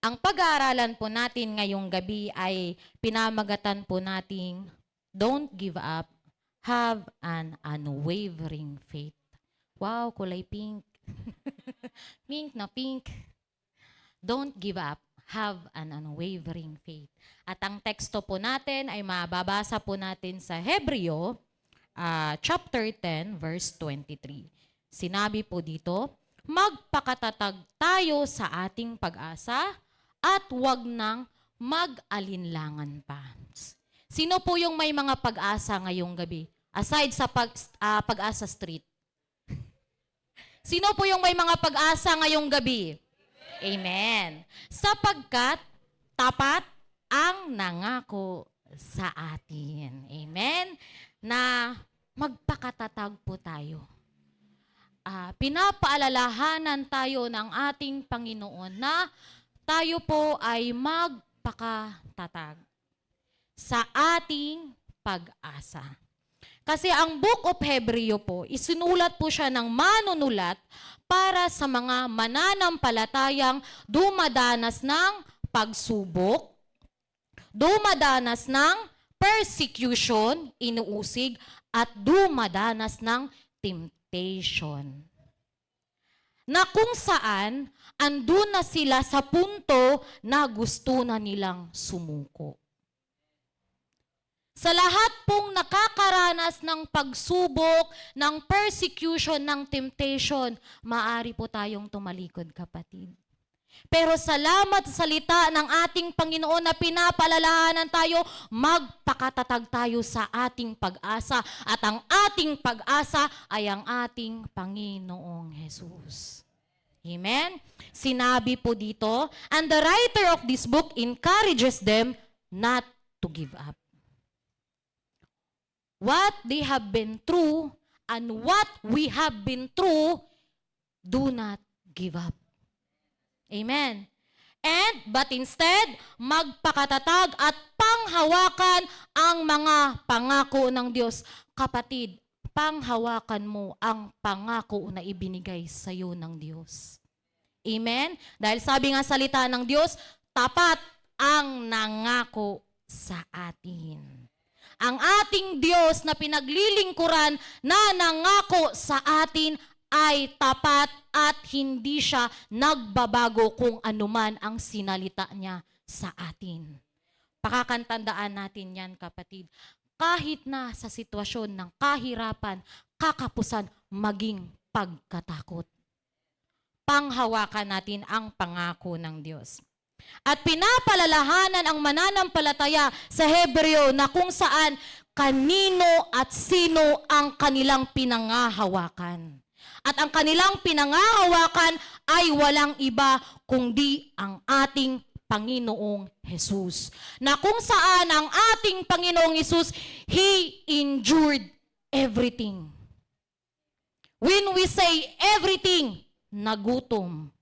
Ang pag-aaralan po natin ngayong gabi ay pinamagatan po nating don't give up, have an unwavering faith. Wow, kulay pink. Pink na pink. Don't give up, have an unwavering faith. At ang teksto po natin ay mababasa po natin sa Hebreo chapter 10 verse 23. Sinabi po dito, magpakatatag tayo sa ating pag-asa at wag nang mag-alinlangan pa. Sino po yung may mga pag-asa ngayong gabi? Aside sa pag-asa street. Sino po yung may mga pag-asa ngayong gabi? Amen. Sapagkat tapat ang nangako sa atin. Amen. Na magpakatatag po tayo. Pinapaalalahanan tayo ng ating Panginoon na tayo po ay magpakatatag sa ating pag-asa. Kasi ang Book of Hebreo po, isinulat po siya ng manunulat para sa mga mananampalatayang dumadanas ng pagsubok, dumadanas ng persecution, inuusig, at dumadanas ng temptation. Na kung saan, andun na sila sa punto na gusto na nilang sumuko. Sa lahat pong nakakaranas ng pagsubok, ng persecution, ng temptation, maaari po tayong tumalikod, kapatid. Pero salamat sa salita ng ating Panginoon na pinapalalahanan tayo, magpakatatag tayo sa ating pag-asa. At ang ating pag-asa ay ang ating Panginoong Jesus. Amen? Sinabi po dito, and the writer of this book encourages them not to give up. What they have been through and what we have been through, do not give up. Amen. But instead, magpakatatag at panghawakan ang mga pangako ng Diyos. Kapatid, panghawakan mo ang pangako na ibinigay sa iyo ng Diyos. Amen? Dahil sabi nga salita ng Diyos, tapat ang nangako sa atin. Ang ating Diyos na pinaglilingkuran na nangako sa atin ay tapat at hindi siya nagbabago kung anuman ang sinalita niya sa atin. Pakakantandaan natin yan, kapatid. Kahit na sa sitwasyon ng kahirapan, kakapusan, maging pagkatakot. Panghawakan natin ang pangako ng Diyos. At pinapalalahanan ang mananampalataya sa Hebreo na kung saan kanino at sino ang kanilang pinangahawakan. At ang kanilang pinangahawakan ay walang iba kundi ang ating Panginoong Jesus. Na kung saan ang ating Panginoong Jesus, He endured everything. When we say everything, nagutom.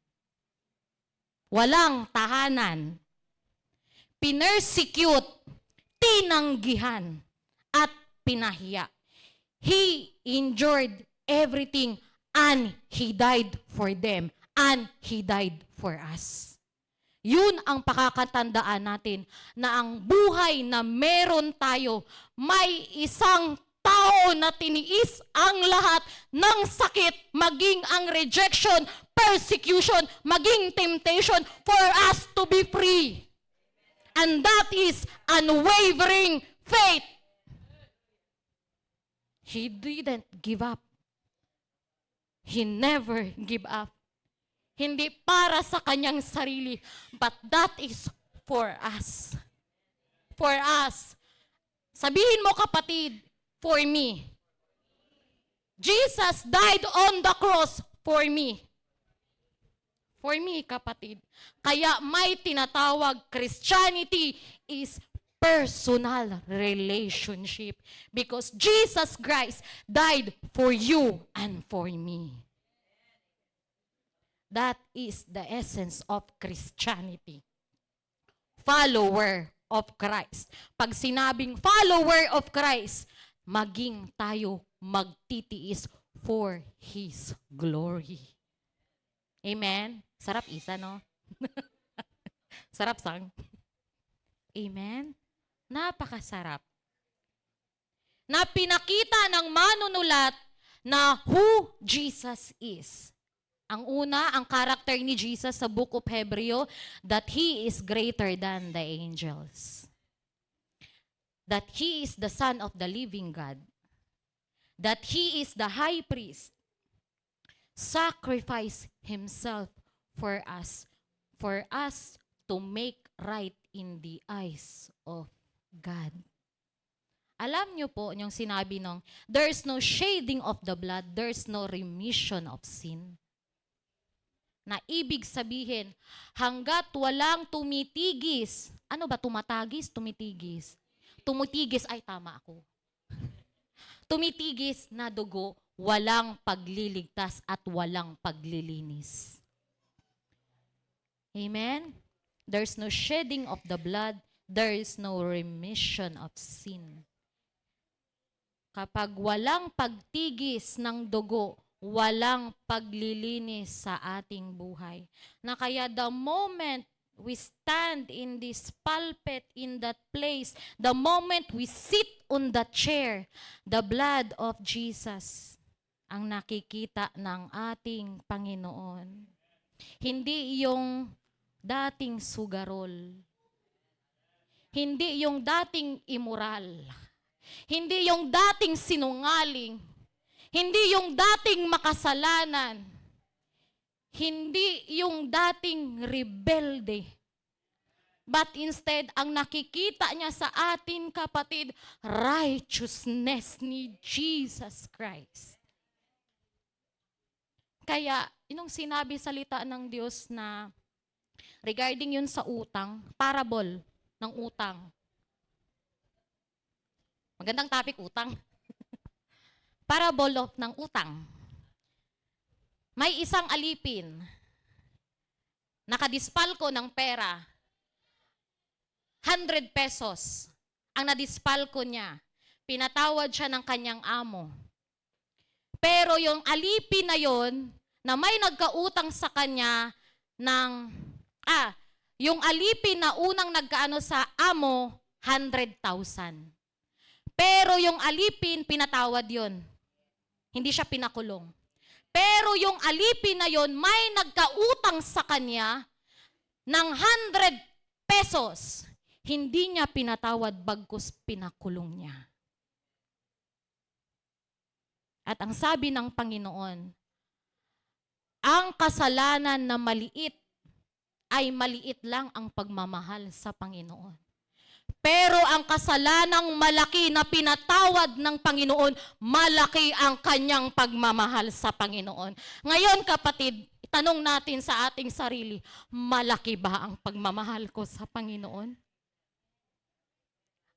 Walang tahanan, pinersecute, tinanggihan, at pinahiya. He endured everything and He died for them and He died for us. Yun ang pakakatandaan natin na ang buhay na meron tayo, may isang tao na tiniis ang lahat ng sakit, maging ang rejection, persecution, maging temptation for us to be free. And that is unwavering faith. He didn't give up. He never give up. Hindi para sa kanyang sarili, but that is for us. For us. Sabihin mo, kapatid, for me. Jesus died on the cross for me. For me, kapatid. Kaya may tinatawag, Christianity is personal relationship. Because Jesus Christ died for you and for me. That is the essence of Christianity. Follower of Christ. Pag sinabing follower of Christ, maging tayo magtitiis for His glory. Amen? Sarap isa, no? Sarap sang. Amen? Napakasarap. Na pinakita ng manunulat na who Jesus is. Ang una, ang character ni Jesus sa Book of Hebreo, that He is greater than the angels. That He is the Son of the living God. That He is the high priest. Sacrifice Himself for us to make right in the eyes of God. Alam niyo po yung sinabi nung, there's no shading of the blood, there's no remission of sin. Na ibig sabihin, hanggat walang tumitigis, ano ba, tumatagis, tumitigis? Tumitigis, ay tama ako. Tumitigis na dugo, walang pagliligtas at walang paglilinis. Amen? There's no shedding of the blood, there is no remission of sin. Kapag walang pagtigis ng dugo, walang paglilinis sa ating buhay. Na kaya the moment we stand in this pulpit, in that place, the moment we sit on the chair, the blood of Jesus ang nakikita ng ating Panginoon. Hindi yung dating sugarol. Hindi yung dating immoral. Hindi yung dating sinungaling. Hindi yung dating makasalanan. Hindi yung dating rebelde. But instead, ang nakikita niya sa atin, kapatid, righteousness ni Jesus Christ. Kaya, inong sinabi salita ng Diyos na regarding yun sa utang, parable ng utang. Magandang topic, utang. Parable ng utang. May isang alipin, nakadispalko ng pera, 100 pesos ang nadispalko niya. Pinatawad siya ng kanyang amo. Pero yung alipin na yon, na may nagkautang sa kanya ng, yung alipin na unang nagkaano sa amo, 100,000. Pero yung alipin, pinatawad yon. Hindi siya pinakulong. Pero yung alipin na yon, may nagkautang sa kanya ng 100 pesos. Hindi niya pinatawad, bagkus pinakulong niya. At ang sabi ng Panginoon, ang kasalanan na maliit ay maliit lang ang pagmamahal sa Panginoon. Pero ang kasalanang malaki na pinatawad ng Panginoon, malaki ang kanyang pagmamahal sa Panginoon. Ngayon kapatid, tanong natin sa ating sarili, malaki ba ang pagmamahal ko sa Panginoon?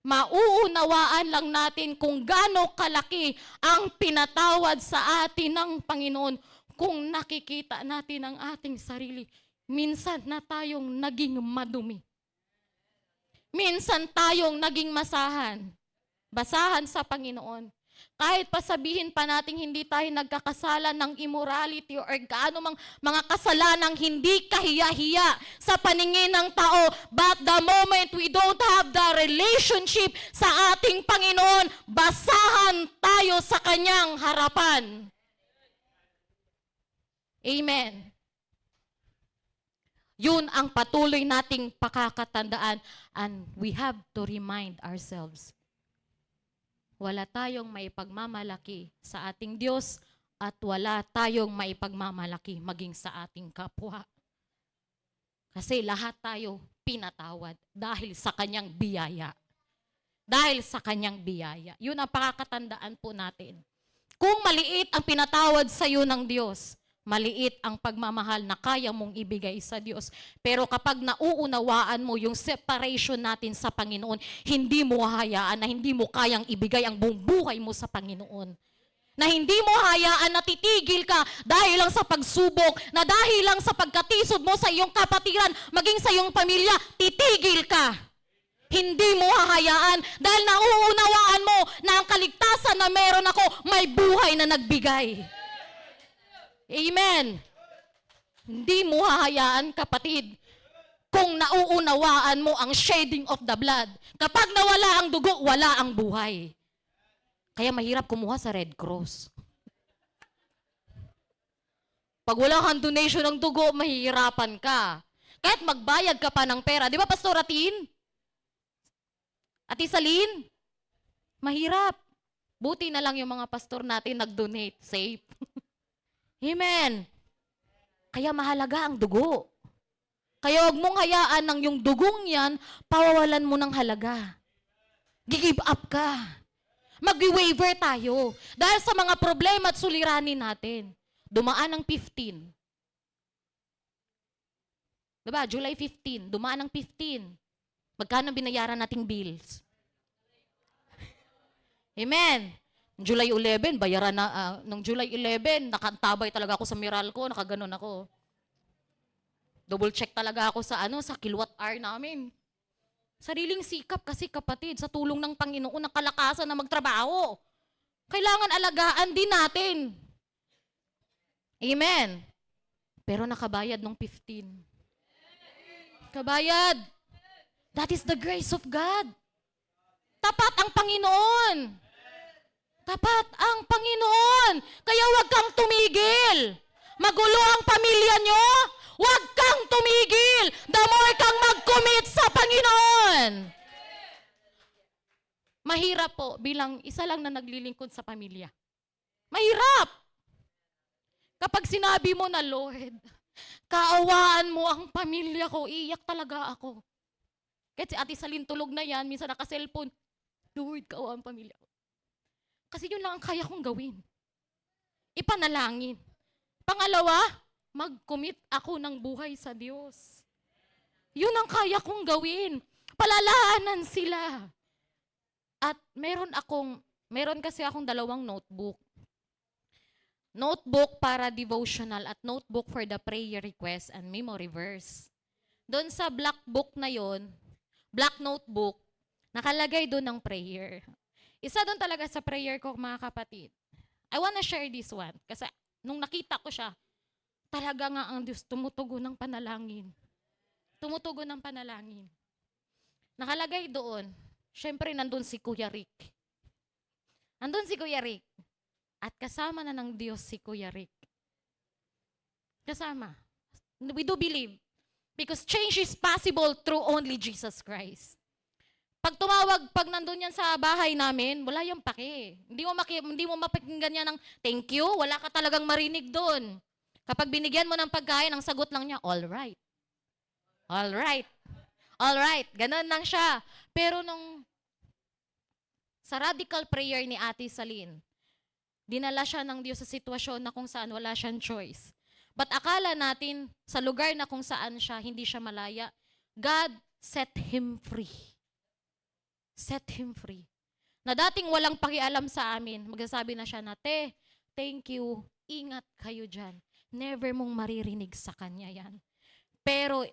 Mauunawaan lang natin kung gaano kalaki ang pinatawad sa atin ng Panginoon kung nakikita natin ang ating sarili. Minsan na tayong naging madumi. Minsan tayong naging basahan sa Panginoon. Kahit pa sabihin pa natin hindi tayo nagkakasala ng immorality or gaano mang mga kasalanang hindi kahiya-hiya sa paningin ng tao, but the moment we don't have the relationship sa ating Panginoon, basahan tayo sa kanyang harapan. Amen. Yun ang patuloy nating pakakatandaan, and we have to remind ourselves. Wala tayong maipagmamalaki sa ating Diyos at wala tayong maipagmamalaki maging sa ating kapwa. Kasi lahat tayo pinatawad dahil sa kanyang biyaya. Dahil sa kanyang biyaya. Yun ang pakakatandaan po natin. Kung maliit ang pinatawad sa iyo ng Diyos, maliit ang pagmamahal na kaya mong ibigay sa Diyos. Pero kapag nauunawaan mo yung separation natin sa Panginoon, hindi mo hayaan na hindi mo kayang ibigay ang buong buhay mo sa Panginoon. Na hindi mo hayaan na titigil ka dahil lang sa pagsubok, na dahil lang sa pagkatisod mo sa iyong kapatiran, maging sa iyong pamilya, titigil ka. Hindi mo hahayaan dahil nauunawaan mo na ang kaligtasan na meron ako, may buhay na nagbigay. Amen. Hindi mo hahayaan, kapatid. Kung nauunawaan mo ang shedding of the blood. Kapag nawala ang dugo, wala ang buhay. Kaya mahirap kumuha sa Red Cross. Pag wala kang donation ng dugo, mahihirapan ka. Kahit magbayad ka pa ng pera. Di ba, Pastor Atin? Ati Salin? Mahirap. Buti na lang yung mga pastor natin nag-donate. Safe. Amen. Kaya mahalaga ang dugo. Kaya huwag mong hayaan ng yung dugong yan, pawawalan mo ng halaga. Gi-give up ka. Mag-waver tayo. Dahil sa mga problema at suliranin natin. Dumaan ang 15. Diba? July 15. Dumaan ang 15. Magkano binayaran nating bills? Amen. July 11, bayaran na, nung July 11, nakantabay talaga ako sa Meralco, nakaganon ako. Double check talaga ako sa kilowatt hour namin. Sariling sikap kasi kapatid, sa tulong ng Panginoon, ng kalakasan na magtrabaho. Kailangan alagaan din natin. Amen. Pero nakabayad nung 15. Kabayad. That is the grace of God. Tapat ang Panginoon. Tapat ang Panginoon. Kaya huwag kang tumigil. Magulo ang pamilya nyo, huwag kang tumigil. The more kang mag-commit sa Panginoon. Mahirap po bilang isa lang na naglilingkod sa pamilya. Mahirap. Kapag sinabi mo na, Lord, kaawaan mo ang pamilya ko, iiyak talaga ako. Kahit si Ate Salin tulog na yan, minsan naka-cellphone, Lord, kaawaan ang pamilya ko. Kasi yun lang ang kaya kong gawin. Ipanalangin. Pangalawa, mag-commit ako ng buhay sa Diyos. Yun ang kaya kong gawin. Palalaanan sila. At meron kasi akong 2 notebook. Notebook para devotional at notebook for the prayer request and memory verse. Doon sa black book na yon, black notebook, nakalagay doon ng prayer. Isa doon talaga sa prayer ko, mga kapatid. I wanna share this one. Kasi nung nakita ko siya, talaga nga ang Diyos tumutugon ng panalangin. Tumutugon ng panalangin. Nakalagay doon, syempre nandun si Kuya Rick. Nandun si Kuya Rick. At kasama na ng Diyos si Kuya Rick. Kasama. We do believe. Because change is possible through only Jesus Christ. Pag nandun yan sa bahay namin, wala yung pake. Hindi mo mapakinggan yan ng thank you, wala ka talagang marinig doon. Kapag binigyan mo ng pagkain, ang sagot lang niya, all right. All right. All right. Ganun lang siya. Pero sa radical prayer ni Ate Salin, dinala siya ng Diyos sa sitwasyon na kung saan wala siyang choice. But akala natin, sa lugar na kung saan siya, hindi siya malaya, God set him free. Set him free. Na dating walang pakialam sa amin, magsasabi na siya na, thank you, ingat kayo dyan. Never mong maririnig sa kanya yan. Pero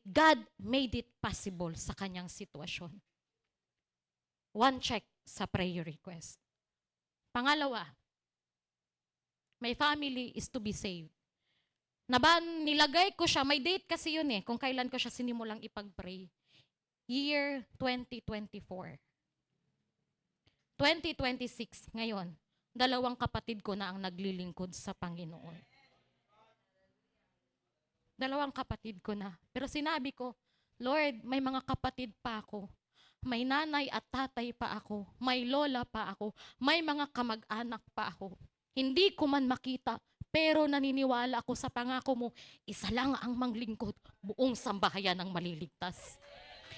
God made it possible sa kanyang sitwasyon. One check sa prayer request. Pangalawa, my family is to be saved. Nilagay ko siya, may date kasi yun kung kailan ko siya sinimulang ipag-pray. Year 2024. 2026, ngayon, 2 kapatid ko na ang naglilingkod sa Panginoon. 2 kapatid ko na. Pero sinabi ko, Lord, may mga kapatid pa ako. May nanay at tatay pa ako. May lola pa ako. May mga kamag-anak pa ako. Hindi ko man makita, pero naniniwala ako sa pangako mo, isa lang ang manglingkod, buong sambahayan ang maliligtas.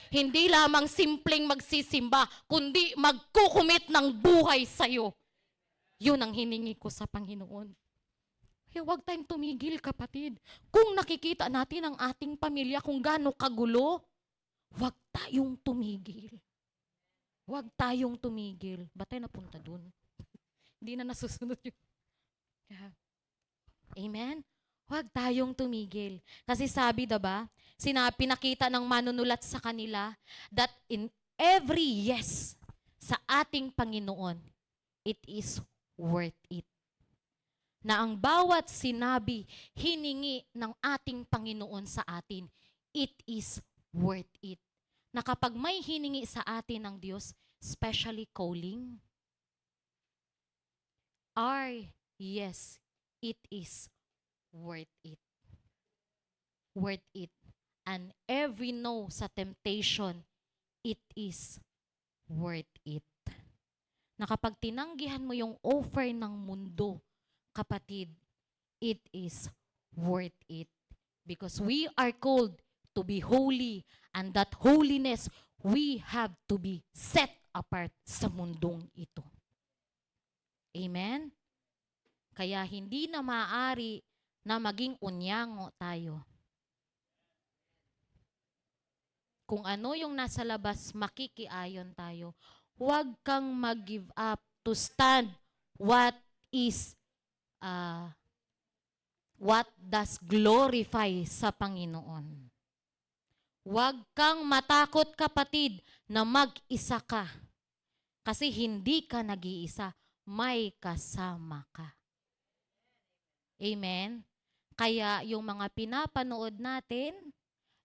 Hindi lamang simpleng magsisimba, kundi magkukumit ng buhay sa'yo. Yun ang hiningi ko sa Panginoon. Kaya huwag tayong tumigil, kapatid. Kung nakikita natin ang ating pamilya kung gaano kagulo, huwag tayong tumigil. Huwag tayong tumigil. Ba't tayo napunta dun? Hindi na nasusunod yun. Amen? Huwag tayong tumigil. Kasi sabi, diba, pinakita ng manunulat sa kanila that in every yes sa ating Panginoon, it is worth it. Na ang bawat sinabi, hiningi ng ating Panginoon sa atin, it is worth it. Na kapag may hiningi sa atin ng Diyos, especially calling, yes, it is worth it. Worth it. And every no sa temptation, it is worth it. Na kapag tinanggihan mo yung offer ng mundo, kapatid, it is worth it. Because we are called to be holy, and that holiness, we have to be set apart sa mundong ito. Amen? Kaya hindi na maaari na maging unyango tayo. Kung ano yung nasa labas, makikiayon tayo. Huwag kang mag-give up to stand what does glorify sa Panginoon. Huwag kang matakot, kapatid, na mag-isa ka. Kasi hindi ka nag-iisa, may kasama ka. Amen? Kaya yung mga pinapanood natin,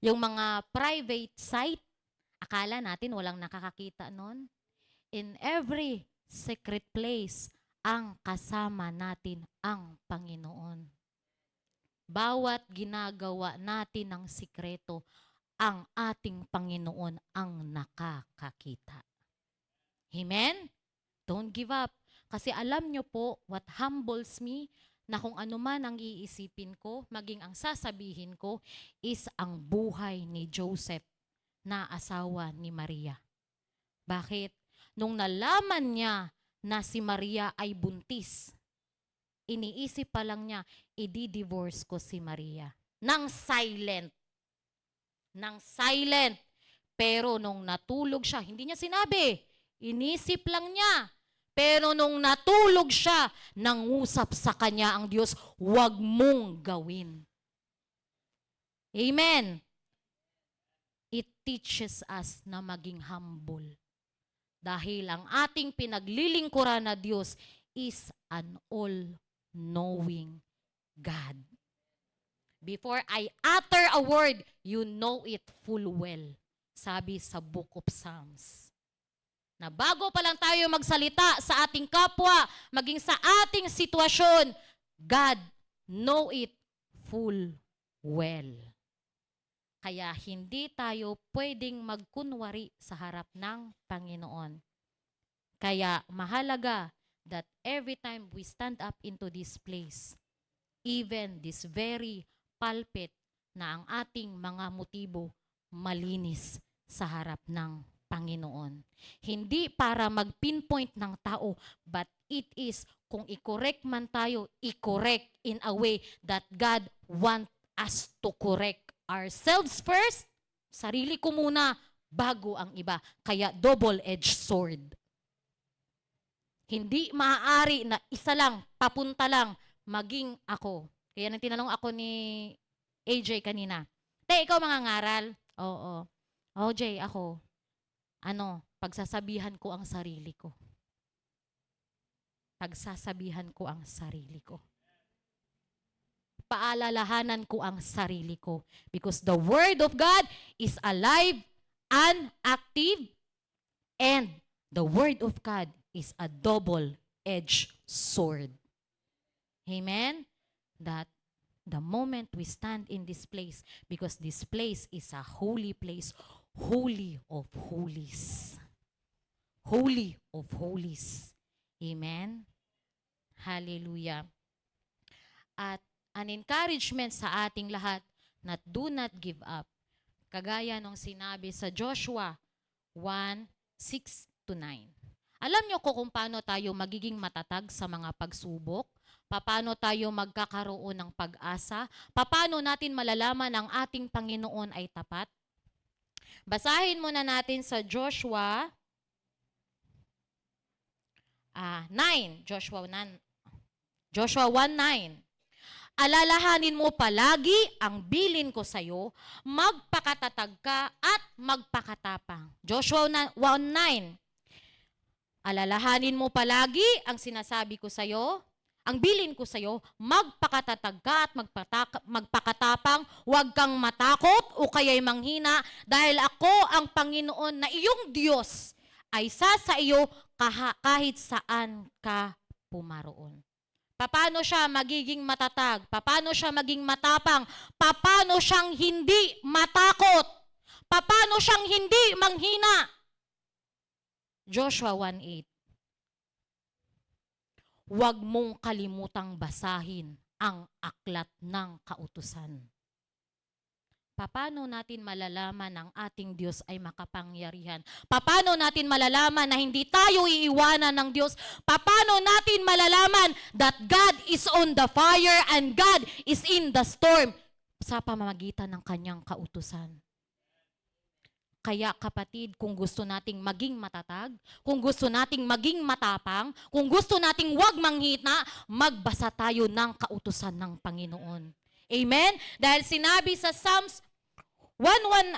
yung mga private site, akala natin walang nakakakita nun. In every secret place, ang kasama natin ang Panginoon. Bawat ginagawa natin ng sikreto, ang ating Panginoon ang nakakakita. Amen? Don't give up. Kasi alam nyo po, what humbles me, na kung ano man ang iisipin ko, maging ang sasabihin ko, is ang buhay ni Joseph na asawa ni Maria. Bakit? Nung nalaman niya na si Maria ay buntis, iniisip pa lang niya, i-divorce ko si Maria. Nang silent. Pero nung natulog siya, hindi niya sinabi. Inisip lang niya. Pero nung natulog siya, nangusap sa kanya ang Diyos, huwag mong gawin. Amen. It teaches us na maging humble. Dahil ang ating pinaglilingkuran na Diyos is an all-knowing God. Before I utter a word, you know it full well. Sabi sa Book of Psalms. Na bago pa lang tayo magsalita sa ating kapwa, maging sa ating sitwasyon, God know it full well. Kaya hindi tayo pwedeng magkunwari sa harap ng Panginoon. Kaya mahalaga that every time we stand up into this place, even this very pulpit, na ang ating mga motibo malinis sa harap ng Panginoon. Hindi para mag-pinpoint ng tao, but it is kung i-correct man tayo, i-correct in a way that God wants us to correct ourselves first, sarili ko muna, bago ang iba. Kaya double-edged sword. Hindi maaari na isa lang, papunta lang, maging ako. Kaya nang tinanong ako ni AJ kanina, te, ikaw mangangaral? Oo. OJ, ako. Pagsasabihan ko ang sarili ko. Pagsasabihan ko ang sarili ko. Paalalahanan ko ang sarili ko. Because the Word of God is alive and active, and the Word of God is a double-edged sword. Amen? That the moment we stand in this place, because this place is a holy place, holy of holies. Holy of holies. Amen? Hallelujah. At an encouragement sa ating lahat na do not give up. Kagaya nung sinabi sa Joshua 1:6-9. Alam niyo kung paano tayo magiging matatag sa mga pagsubok? Paano tayo magkakaroon ng pag-asa? Paano natin malalaman ang ating Panginoon ay tapat? Basahin muna natin sa Joshua 9. Joshua 1:9. Alalahanin mo palagi ang bilin ko sa iyo, magpakatatag ka at magpakatapang. Joshua 1:9. Alalahanin mo palagi ang sinasabi ko sa iyo, Ang bilin ko sa'yo, magpakatatag ka at magpakatapang, huwag kang matakot o kaya'y manghina, dahil ako ang Panginoon na iyong Diyos ay sa iyo kahit saan ka pumaroon. Paano siya magiging matatag? Paano siya maging matapang? Paano siyang hindi matakot? Paano siyang hindi manghina? Joshua 1:8. Huwag mong kalimutang basahin ang aklat ng kautusan. Paano natin malalaman ang ating Diyos ay makapangyarihan? Paano natin malalaman na hindi tayo iiwanan ng Diyos? Paano natin malalaman that God is on the fire and God is in the storm? Sa pamamagitan ng kanyang kautusan. Kaya kapatid, kung gusto nating maging matatag, kung gusto nating maging matapang, kung gusto nating wag manghina, magbasa tayo ng kautusan ng Panginoon. Amen? Dahil sinabi sa Psalms 119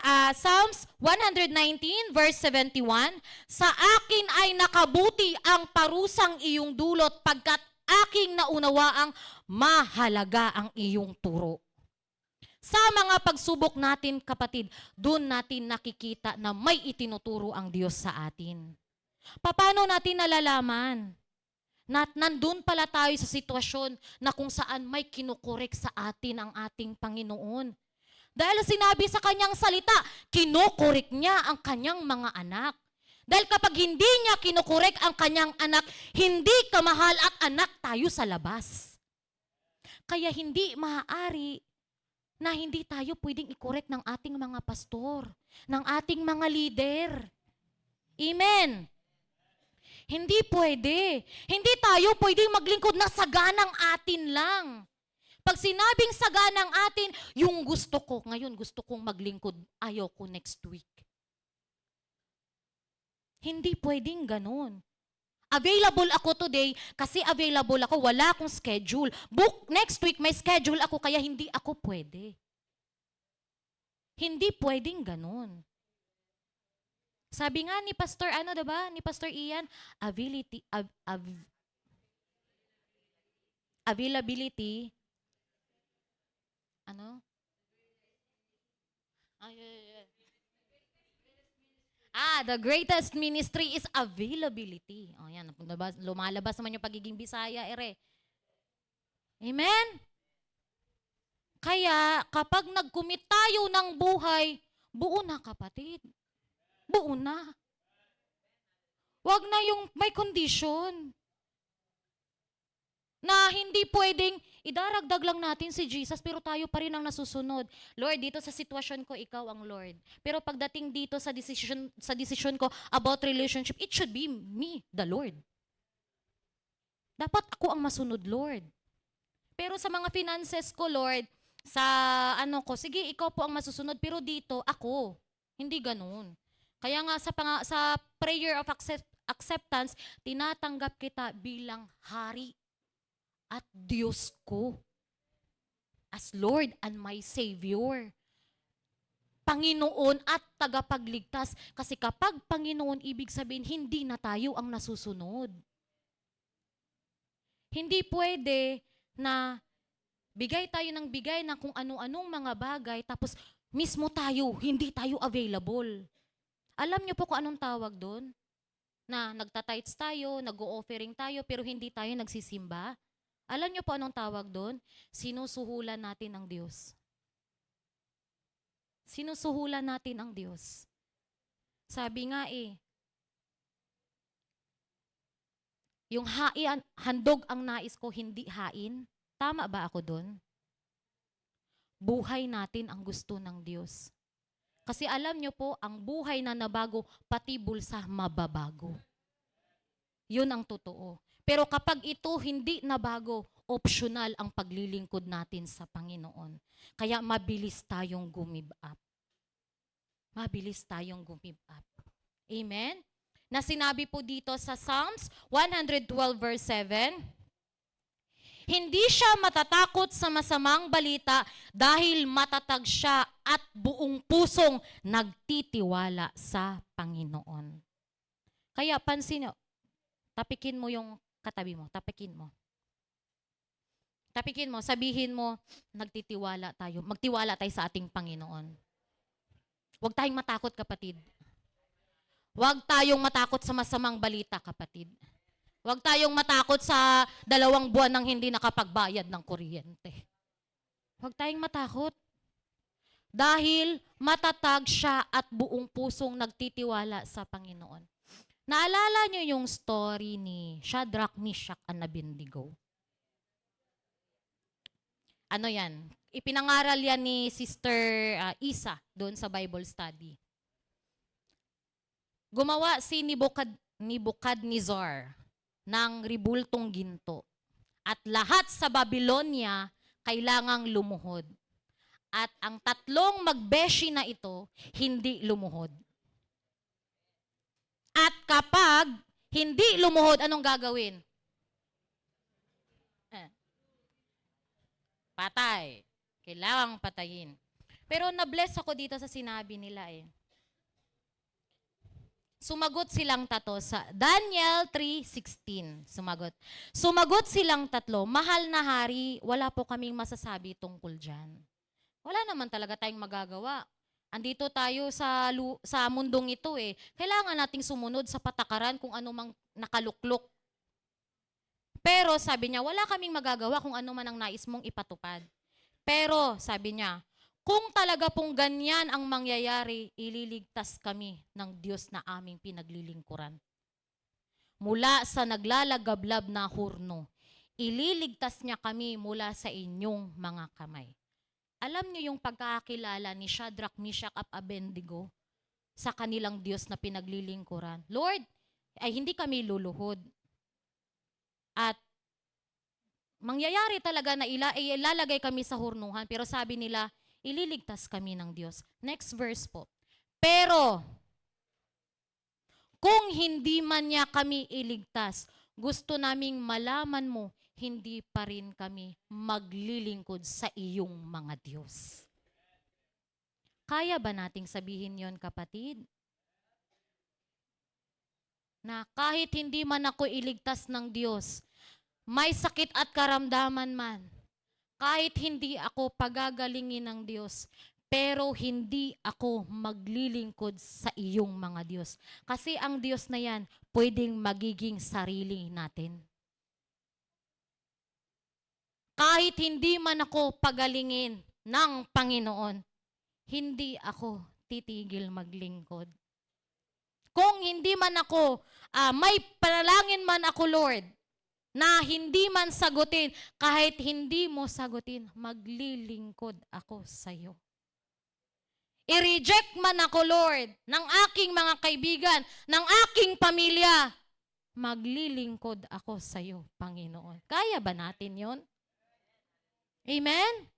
verse 71, sa akin ay nakabuti ang parusang iyong dulot pagkat aking naunawaang mahalaga ang iyong turo. Sa mga pagsubok natin, kapatid, doon natin nakikita na may itinuturo ang Diyos sa atin. Paano natin nalalaman na nandun pala tayo sa sitwasyon na kung saan may kinukorek sa atin ang ating Panginoon? Dahil sinabi sa kanyang salita, kinukorek niya ang kanyang mga anak. Dahil kapag hindi niya kinukorek ang kanyang anak, hindi kamahal at anak tayo sa labas. Kaya hindi maaari na hindi tayo pwedeng i-correct ng ating mga pastor, ng ating mga leader. Amen. Hindi pwede. Hindi tayo pwedeng maglingkod na saganang atin lang. Pag sinabing saganang atin, yung gusto ko, ngayon gusto kong maglingkod, ayaw ko next week. Hindi pwedeng ganun. Available ako today kasi available ako, wala akong schedule. Book next week may schedule ako kaya hindi ako pwede. Hindi pwedeng ganun. Sabi nga ni Pastor diba? Ni Pastor Ian, availability the greatest ministry is availability. Yan. Lumalabas naman yung pagiging Bisaya, ere. Amen? Kaya, kapag nag-commit tayo ng buhay, buo na, kapatid. Buo na. Huwag na yung may condition. Na hindi pwedeng idaragdag lang natin si Jesus pero tayo pa rin ang nasusunod. Lord, dito sa sitwasyon ko, ikaw ang Lord. Pero pagdating dito sa decision ko about relationship, it should be me, the Lord. Dapat ako ang masunod, Lord. Pero sa mga finances ko, Lord, sa sige, ikaw po ang masusunod, pero dito, ako. Hindi ganun. Kaya nga sa prayer of acceptance, tinatanggap kita bilang hari at Diyos ko. As Lord and my Savior. Panginoon at tagapagligtas. Kasi kapag Panginoon, ibig sabihin, hindi na tayo ang nasusunod. Hindi pwede na bigay tayo ng bigay ng kung ano-anong mga bagay, tapos mismo tayo, hindi tayo available. Alam niyo po kung anong tawag doon? Na nagtatites tayo, nag-o-offering tayo, pero hindi tayo nagsisimba. Alam niyo po anong tawag doon? Sinusuhulan natin ang Diyos. Sinusuhulan natin ang Diyos. Sabi nga yung handog ang nais ko, hindi hain. Tama ba ako doon? Buhay natin ang gusto ng Diyos. Kasi alam niyo po, ang buhay na nabago, pati bulsa mababago. Yun ang totoo. Pero kapag ito hindi nabago, optional ang paglilingkod natin sa Panginoon. Kaya mabilis tayong gumib up. Mabilis tayong gumib up. Amen? Na sinabi po dito sa Psalms 112 verse 7, hindi siya matatakot sa masamang balita dahil matatag siya at buong pusong nagtitiwala sa Panginoon. Kaya pansin nyo, tapikin mo yung katabi mo, tapikin mo. Tapikin mo, sabihin mo, nagtitiwala tayo. Magtiwala tayo sa ating Panginoon. Huwag tayong matakot, kapatid. Huwag tayong matakot sa masamang balita, kapatid. Huwag tayong matakot sa 2 buwan nang hindi nakapagbayad ng kuryente. Huwag tayong matakot. Dahil matatag siya at buong pusong nagtitiwala sa Panginoon. Naalala niyo yung story ni Shadrach, Meshach, and Abednego? Ano yan? Ipinangaral yan ni Sister Isa doon sa Bible study. Gumawa si Nebuchadnezzar ng ribultong ginto. At lahat sa Babylonia kailangang lumuhod. At ang 3 magbeshi na ito, hindi lumuhod. At kapag hindi lumuhod, anong gagawin? Patay. Kailangang patayin. Pero na-bless ako dito sa sinabi nila eh. Sumagot silang 3 sa Daniel 3:16. Sumagot silang 3, mahal na hari, wala po kaming masasabi tungkol dyan. Wala naman talaga tayong magagawa. Andito tayo sa mundong ito eh. Kailangan nating sumunod sa patakaran kung ano mang nakaluklok. Pero sabi niya, wala kaming magagawa kung ano man ang nais mong ipatupad. Pero sabi niya, kung talaga pong ganyan ang mangyayari, ililigtas kami ng Diyos na aming pinaglilingkuran. Mula sa naglalagablab na hurno, ililigtas niya kami mula sa inyong mga kamay. Alam niyo yung pagkakakilala ni Shadrach, Meshach at Abednego sa kanilang Diyos na pinaglilingkuran. Lord, ay hindi kami luluhod. At mangyayari talaga na ilalagay kami sa hurnuhan, pero sabi nila, ililigtas kami ng Diyos. Next verse po. Pero, kung hindi man niya kami iligtas, gusto naming malaman mo, hindi pa rin kami maglilingkod sa iyong mga Diyos. Kaya ba nating sabihin yon, kapatid? Na kahit hindi man ako iligtas ng Diyos, may sakit at karamdaman man, kahit hindi ako pagagalingin ng Diyos, pero hindi ako maglilingkod sa iyong mga Diyos. Kasi ang Diyos na yan, pwedeng magiging sarili natin. Kahit hindi man ako pagalingin ng Panginoon, hindi ako titigil maglingkod. Kung hindi man ako, may panalangin man ako, Lord, na hindi man sagutin, kahit hindi mo sagutin, maglilingkod ako sa iyo. I-reject man ako, Lord, ng aking mga kaibigan, ng aking pamilya, maglilingkod ako sa iyo, Panginoon. Kaya ba natin yon? Amen?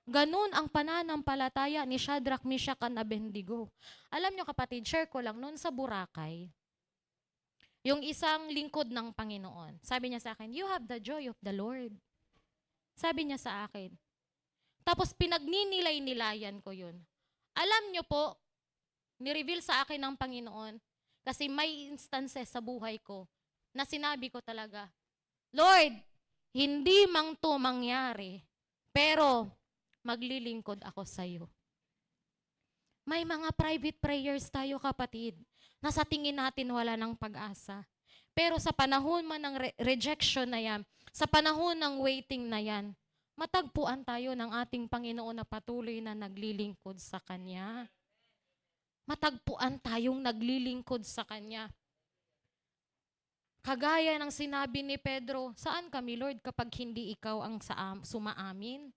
Ganun ang pananampalataya ni Shadrach, Meshach, and Abednego. Alam nyo, kapatid, share ko lang, noon sa Boracay, yung isang lingkod ng Panginoon, sabi niya sa akin, you have the joy of the Lord. Sabi niya sa akin. Tapos pinagninilay-nilayan ko yun. Alam niyo po, ni-reveal sa akin ng Panginoon, kasi may instances sa buhay ko, na sinabi ko talaga, Lord, hindi mang to mangyari, pero maglilingkod ako sa iyo. May mga private prayers tayo, kapatid, na sa tingin natin wala ng pag-asa. Pero sa panahon man ng rejection na yan, sa panahon ng waiting na yan, matagpuan tayo ng ating Panginoon na patuloy na naglilingkod sa Kanya. Matagpuan tayong naglilingkod sa Kanya. Kagaya ng sinabi ni Pedro, saan kami, Lord, kapag hindi ikaw ang sumaamin?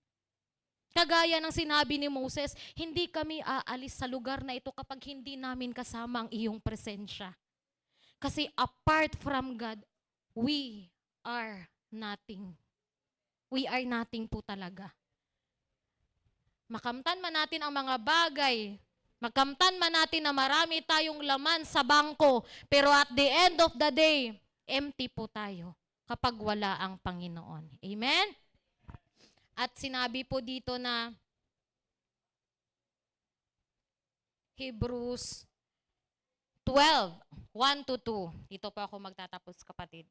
Kagaya ng sinabi ni Moses, hindi kami aalis sa lugar na ito kapag hindi namin kasama ang iyong presensya. Kasi apart from God, we are nothing. We are nothing po talaga. Makamtan man natin ang mga bagay, makamtan man natin na marami tayong laman sa bangko, pero at the end of the day, empty po tayo kapag wala ang Panginoon. Amen? At sinabi po dito na Hebrews 12:1-2. Dito po ako magtatapos, kapatid.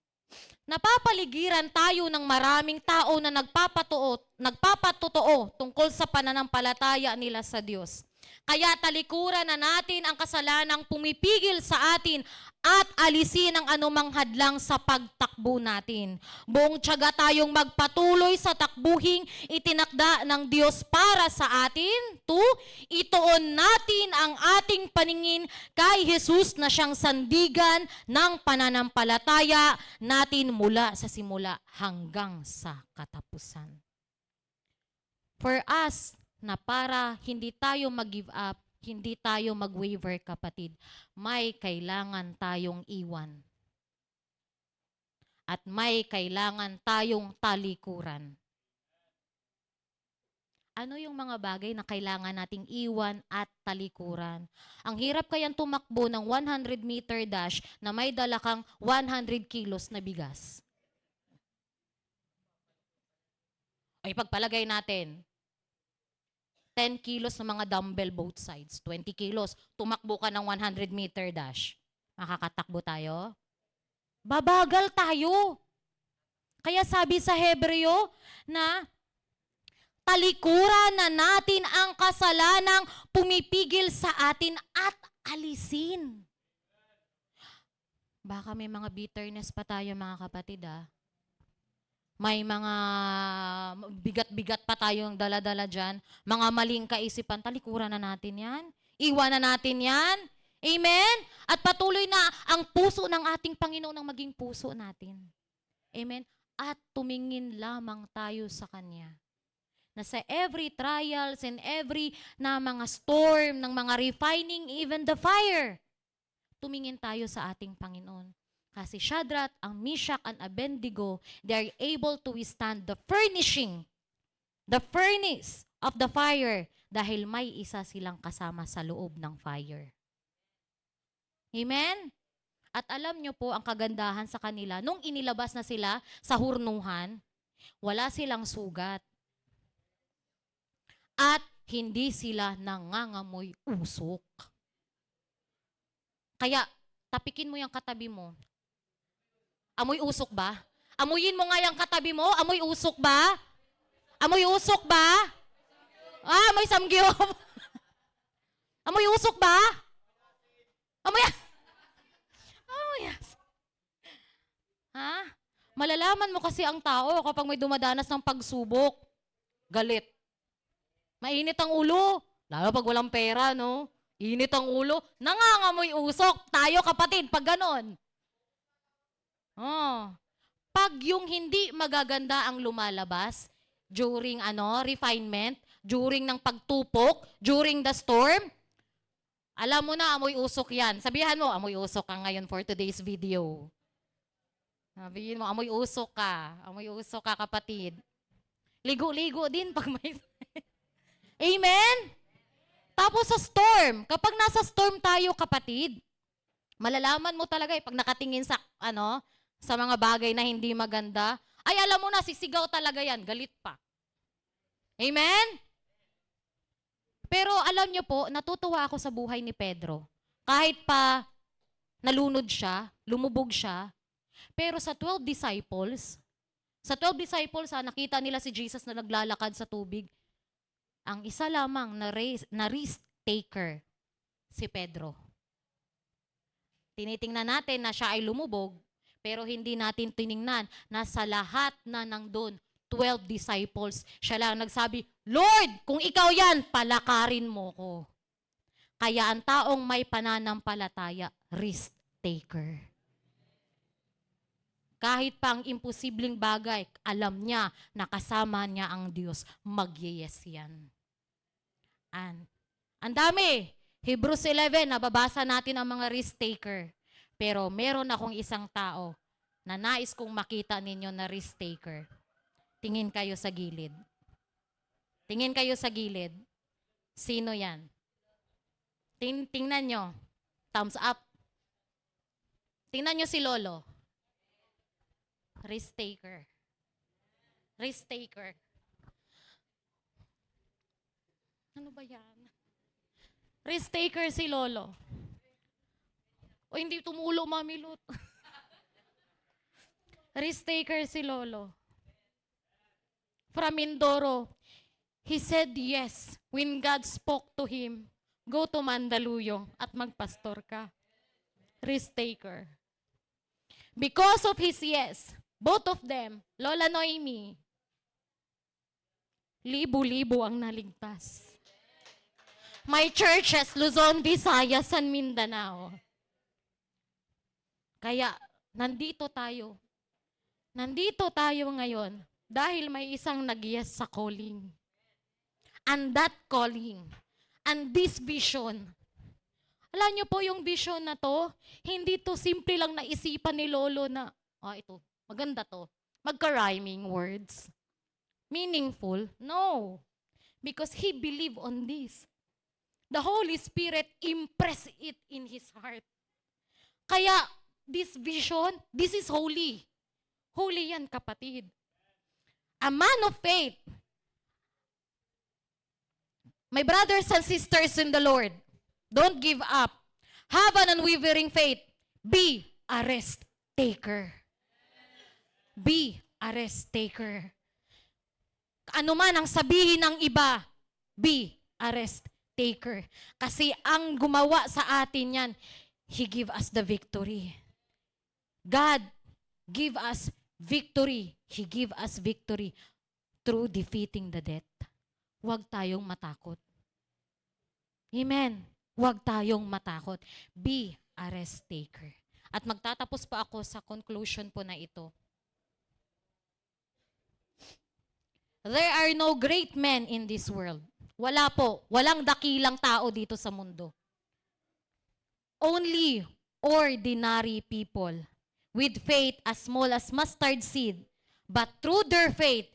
Napapaligiran tayo ng maraming tao na nagpapatotoo tungkol sa pananampalataya nila sa Diyos. Kaya talikuran na natin ang kasalanang pumipigil sa atin at alisin ang anumang hadlang sa pagtakbo natin. Buong tiyaga tayong magpatuloy sa takbuhing itinakda ng Diyos para sa atin. 2, ituon natin ang ating paningin kay Jesus na siyang sandigan ng pananampalataya natin mula sa simula hanggang sa katapusan. For us, na para hindi tayo mag-give up, hindi tayo mag-waver, kapatid, may kailangan tayong iwan. At may kailangan tayong talikuran. Ano yung mga bagay na kailangan nating iwan at talikuran? Ang hirap kayang tumakbo ng 100-meter dash na may dala kang 100 kilos na bigas. Ay, pagpalagay natin, 10 kilos ng mga dumbbell both sides, 20 kilos, tumakbo ka ng 100-meter dash. Makakatakbo tayo? Babagal tayo. Kaya sabi sa Hebreo na talikuran na natin ang kasalanang pumipigil sa atin at alisin. Baka may mga bitterness pa tayo, mga kapatid, May mga bigat-bigat pa tayong dala-dala dyan. Mga maling kaisipan, talikuran na natin yan. Iwan na natin yan. Amen? At patuloy na ang puso ng ating Panginoon ang maging puso natin. Amen? At tumingin lamang tayo sa Kanya. Na sa every trials and every na mga storm, ng mga refining, even the fire, tumingin tayo sa ating Panginoon. Kasi Shadrach, ang Meshach, and Abednego, they are able to withstand the furnace of the fire dahil may isa silang kasama sa loob ng fire. Amen? At alam nyo po ang kagandahan sa kanila, nung inilabas na sila sa hurnuhan, wala silang sugat. At hindi sila nangangamoy usok. Kaya, tapikin mo yung katabi mo. Amoy usok ba? Amuyin mo nga yung katabi mo. Amoy usok ba? Amoy usok ba? Amoy samgyup. Amoy usok ba? Amoy... Malalaman mo kasi ang tao kapag may dumadanas ng pagsubok. Galit. Mainit ang ulo. Lalo pag walang pera, no? Init ang ulo. Nangangamoy usok. Tayo, kapatid, pag ganon. Pag yung hindi magaganda ang lumalabas during refinement, during ng pagtupok, during the storm, alam mo na, amoy usok yan. Sabihan mo, amoy usok ka ngayon for today's video. Sabihin mo, amoy usok ka. Amoy usok ka, kapatid. Ligo-ligo din pag may... Amen? Tapos sa storm, kapag nasa storm tayo, kapatid, malalaman mo talaga pag nakatingin sa sa mga bagay na hindi maganda, ay alam mo na, sisigaw talaga yan, galit pa. Amen? Pero alam nyo po, natutuwa ako sa buhay ni Pedro. Kahit pa nalunod siya, lumubog siya, pero sa 12 disciples, nakita nila si Jesus na naglalakad sa tubig, ang isa lamang na risk taker, si Pedro. Tinitingnan natin na siya ay lumubog, pero hindi natin tiningnan na sa lahat na nandun, 12 disciples, siya lang nagsabi, Lord, kung ikaw yan, palakarin mo ko. Kaya ang taong may pananampalataya, risk taker. Kahit pa ang imposibleng bagay, alam niya na kasama niya ang Diyos, mag-yes yan. Ang dami. Hebrews 11, nababasa natin ang mga risk taker. Pero meron akong isang tao na nais kong makita ninyo na risk taker. Tingin kayo sa gilid. Tingin kayo sa gilid. Sino yan? Tingnan nyo. Thumbs up. Tingnan nyo si Lolo. Risk taker. Risk taker. Ano ba yan? Risk taker si Lolo. O hindi tumulo, Mami Lut. Risk taker si Lolo. From Mindoro. He said yes when God spoke to him. Go to Mandaluyong at magpastor ka. Risk taker. Because of his yes, both of them, Lola Noemi, libo-libo ang naligtas. My churches, Luzon, Visayas, and Mindanao. Kaya, nandito tayo. Nandito tayo ngayon dahil may isang nag-yes sa calling. And that calling, and this vision, alam niyo po yung vision na to, hindi to simple lang naisipan ni Lolo na, ito, maganda to. Magka-rhyming words. Meaningful? No. Because he believed on this. The Holy Spirit impressed it in his heart. Kaya, this vision, this is holy. Holy yan, kapatid. A man of faith. My brothers and sisters in the Lord, don't give up. Have an unwavering faith. Be a risk taker. Be a risk taker. Ano man ang sabihin ng iba, be a risk taker. Kasi ang gumawa sa atin yan, He give us the victory. God give us victory. He give us victory through defeating the death. Huwag tayong matakot. Amen. Huwag tayong matakot. Be a risk taker. At magtatapos pa ako sa conclusion po na ito. There are no great men in this world. Wala po. Walang dakilang tao dito sa mundo. Only ordinary people with faith as small as mustard seed. But through their faith,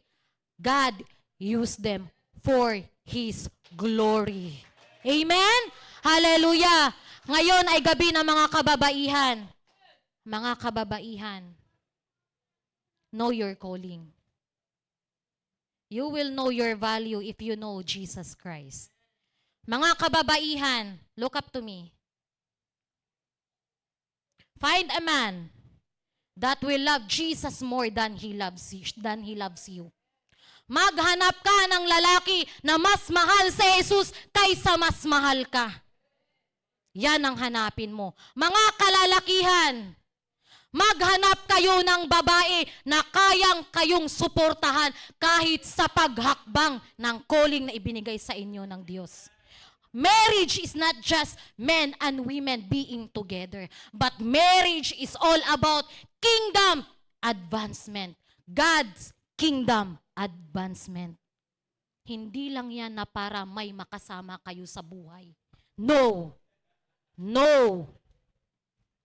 God used them for His glory. Amen? Hallelujah! Ngayon ay gabi ng mga kababaihan. Mga kababaihan, know your calling. You will know your value if you know Jesus Christ. Mga kababaihan, look up to me. Find a man that will love Jesus more than he loves you. Maghanap ka ng lalaki na mas mahal si Jesus kaysa mas mahal ka. Yan ang hanapin mo. Mga kalalakihan, maghanap kayo ng babae na kayong suportahan kahit sa paghakbang ng calling na ibinigay sa inyo ng Diyos. Marriage is not just men and women being together, but marriage is all about kingdom advancement. God's kingdom advancement. Hindi lang yan na para may makasama kayo sa buhay. No. No.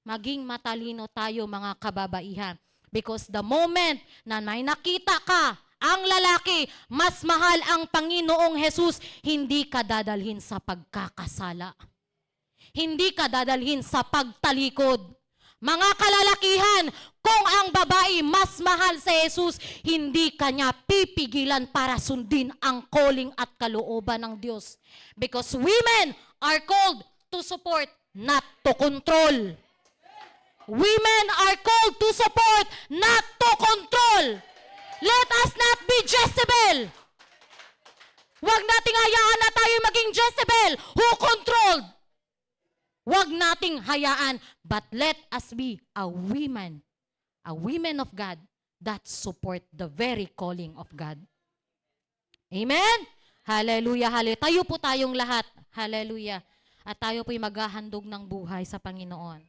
Maging matalino tayo mga kababaihan. Because the moment na may nakita ka, ang lalaki, mas mahal ang Panginoong Jesus, hindi ka dadalhin sa pagkakasala. Hindi ka dadalhin sa pagtalikod. Mga kalalakihan, kung ang babae mas mahal sa Jesus, hindi kanya pipigilan para sundin ang calling at kalooban ng Diyos. Because women are called to support, not to control. Women are called to support, not to control. Let us not be Jezebel. Huwag nating hayaan na tayo maging Jezebel who controlled. Huwag nating hayaan, but let us be a woman of God that support the very calling of God. Amen? Hallelujah, hallelujah. Tayo po tayong lahat. Hallelujah. At tayo po'y maghahandog ng buhay sa Panginoon.